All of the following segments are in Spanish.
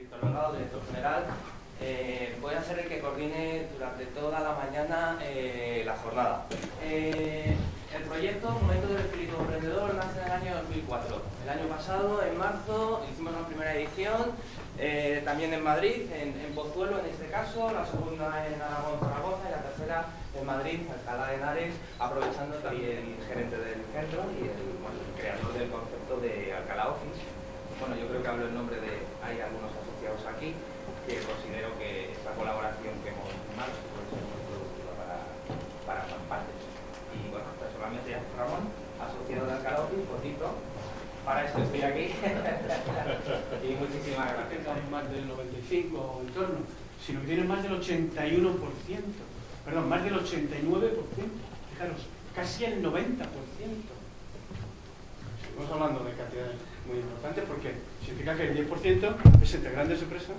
Víctor Delgado, director general. Voy a ser el que coordine durante toda la mañana la jornada. El proyecto Momento del Espíritu Emprendedor nace en el año 2004. El año pasado, en marzo, hicimos la primera edición, también en Madrid, en Pozuelo en este caso, la segunda en Aragón, Zaragoza, y la tercera en Madrid, Alcalá de Henares, aprovechando también el gerente del centro y el creador del concepto de Alcalá Office. Bueno, yo creo que hablo en nombre de, hay algunos asociados aquí, que considero que esta colaboración que hemos firmado puede ser muy productiva para ambas partes. Y bueno, personalmente ya Ramón, asociado de Alcalá Office, poquito, para esto estoy aquí. Y muchísimas gracias. Más del 95 o en torno, sino que tiene más del 81%, perdón, más del 89%, fijaros, casi el 90%. Estamos hablando de cantidades muy importantes porque significa que el 10% es entre grandes empresas,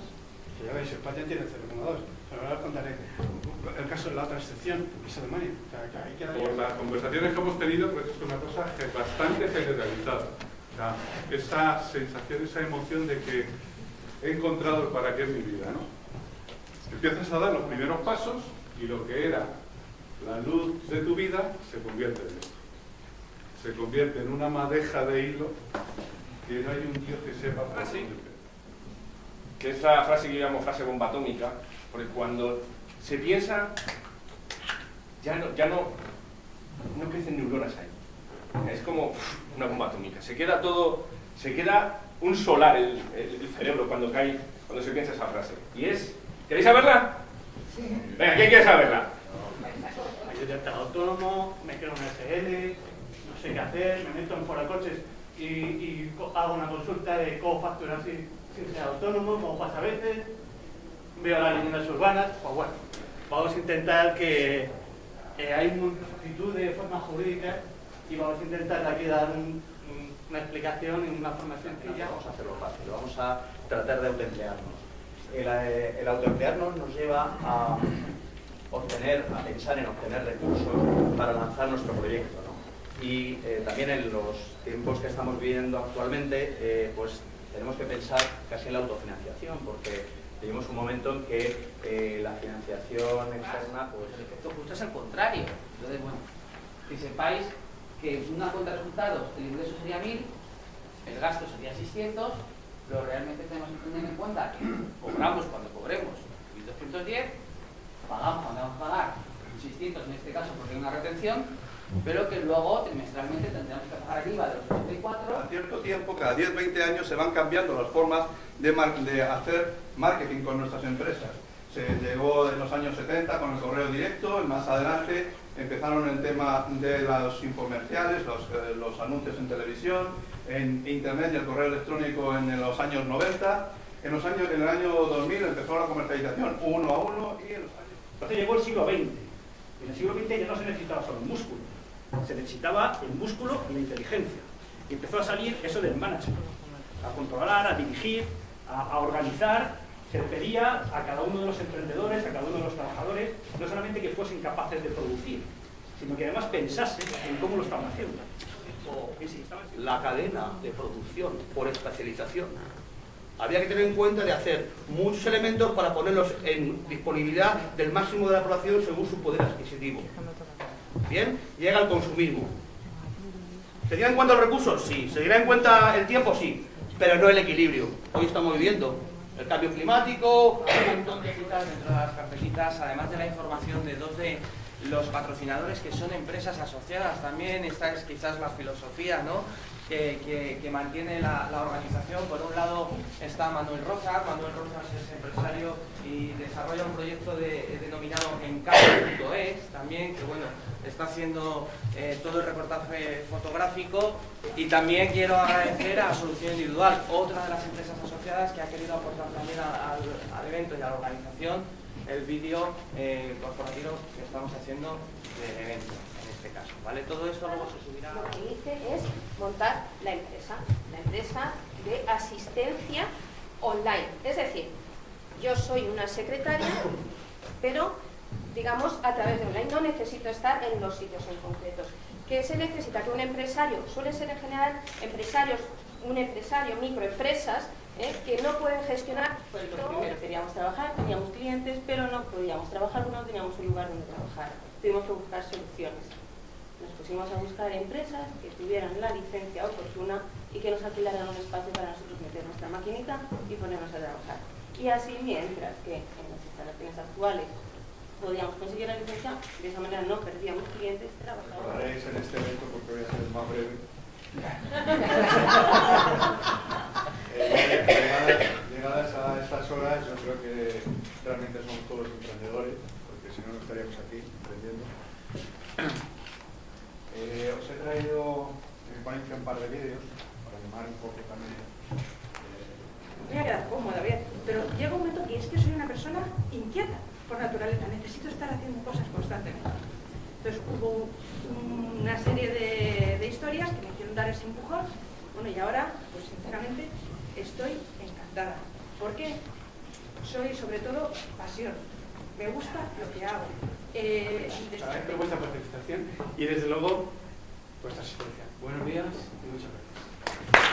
que ya veis, España tiene 0,2. Ahora os contaré el caso de la otra excepción, que es Alemania. O sea, que ahí queda por las conversaciones que hemos tenido, pues es una cosa bastante generalizada. O sea, esa sensación, esa emoción de que he encontrado el para qué en mi vida, ¿no? Empiezas a dar los primeros pasos y lo que era la luz de tu vida se convierte en esto. Se convierte en una madeja de hilo que no hay un Dios que sepa por dónde empezar. Que es la frase que yo llamo frase bomba atómica, porque cuando se piensa, ya no crecen neuronas ahí. Es como una bomba atómica. Se queda un solar el cerebro cuando se piensa esa frase. Y es, ¿queréis saberla? Sí. Venga, ¿quién quiere saberla? Yo ya estaba autónomo, me creo en SL, no sé qué hacer, me meto en Foracoches y hago una consulta de cómo facturar sin ser autónomo, como pasa a veces, veo las leyendas urbanas. Pues bueno, vamos a intentar que hay multitud de formas jurídicas y vamos a intentar aquí dar una explicación en una forma sencilla. Vamos a hacerlo fácil, vamos a tratar de autoemplearnos. El autoemplearnos nos lleva a pensar en obtener recursos para lanzar nuestro proyecto, ¿no? Y también en los tiempos que estamos viviendo actualmente, pues tenemos que pensar casi en la autofinanciación, porque vivimos un momento en que la financiación externa, pues... El efecto justo es el contrario. Entonces, bueno, que sepáis que una cuenta de resultados, el ingreso sería 1000, el gasto sería 600, pero realmente tenemos que tener en cuenta que cobramos cuando cobremos 1210, pagamos cuando vamos a pagar 600 en este caso porque hay una retención, pero que luego trimestralmente tendremos que pagar el IVA de los 84. A cierto tiempo, cada 10-20 años, se van cambiando las formas de hacer marketing con nuestras empresas. Se llegó en los años 70 con el correo directo, más adelante empezaron el tema de los infomerciales, los anuncios en televisión, en internet y el correo electrónico en los años 90. En el año 2000 empezó la comercialización uno a uno y en los años... Entonces llegó el siglo XX. En el siglo XX ya no se necesitaba solo el músculo, se necesitaba el músculo y la inteligencia. Y empezó a salir eso del management, a controlar, a dirigir, a organizar. Se pedía a cada uno de los emprendedores, a cada uno de los trabajadores, no solamente que fuesen capaces de producir, sino que además pensasen en cómo lo estaban haciendo. La cadena de producción por especialización. Había que tener en cuenta de hacer muchos elementos para ponerlos en disponibilidad del máximo de la población según su poder adquisitivo. Bien, llega el consumismo. ¿Se tienen en cuenta los recursos? Sí. ¿Se tiene en cuenta el tiempo? Sí. Pero no el equilibrio. Hoy estamos viviendo el cambio climático, Un montón de citas dentro de las carpetitas, además de la información de dos de los patrocinadores que son empresas asociadas. También esta es quizás la filosofía, ¿no?, que mantiene la organización. Por un lado está Manuel Rosas. Manuel Rosas es empresario y desarrolla un proyecto denominado Encable.es también, que bueno, está haciendo todo el reportaje fotográfico. Y también quiero agradecer a Solución Individual, otra de las empresas asociadas que ha querido aportar también al evento y a la organización el vídeo corporativo que estamos haciendo del evento. Este caso, ¿vale? Todo esto luego se subirá. Lo que hice es montar la empresa de asistencia online. Es decir, yo soy una secretaria, pero digamos a través de online. No necesito estar en los sitios en concretos. ¿Qué se necesita? Que un empresario, suele ser en general empresarios, un empresario, microempresas, que no pueden gestionar. Pues lo primero, queríamos trabajar, teníamos clientes, pero no podíamos trabajar porque no teníamos un lugar donde trabajar. Tuvimos que buscar soluciones. Nos pusimos a buscar empresas que tuvieran la licencia oportuna y que nos alquilaran un espacio para nosotros meter nuestra maquinita y ponernos a trabajar. Y así, mientras que en las instalaciones actuales podíamos conseguir la licencia, de esa manera no perdíamos clientes, trabajábamos. Recordaréis en este evento, porque voy a ser más breve. Llegadas a estas horas, yo creo que realmente somos todos emprendedores, porque si no, no estaríamos aquí emprendiendo. Os he traído en Valencia un par de vídeos para animar un poco también. Me voy a quedar cómoda, bien, pero llega un momento que es que soy una persona inquieta por naturaleza, necesito estar haciendo cosas constantemente. Entonces hubo una serie de historias que me hicieron dar ese empujón, bueno, y ahora, pues sinceramente, estoy encantada, porque soy sobre todo pasión, me gusta lo que hago. Agradezco vuestra participación y desde luego vuestra asistencia. Buenos días y muchas gracias.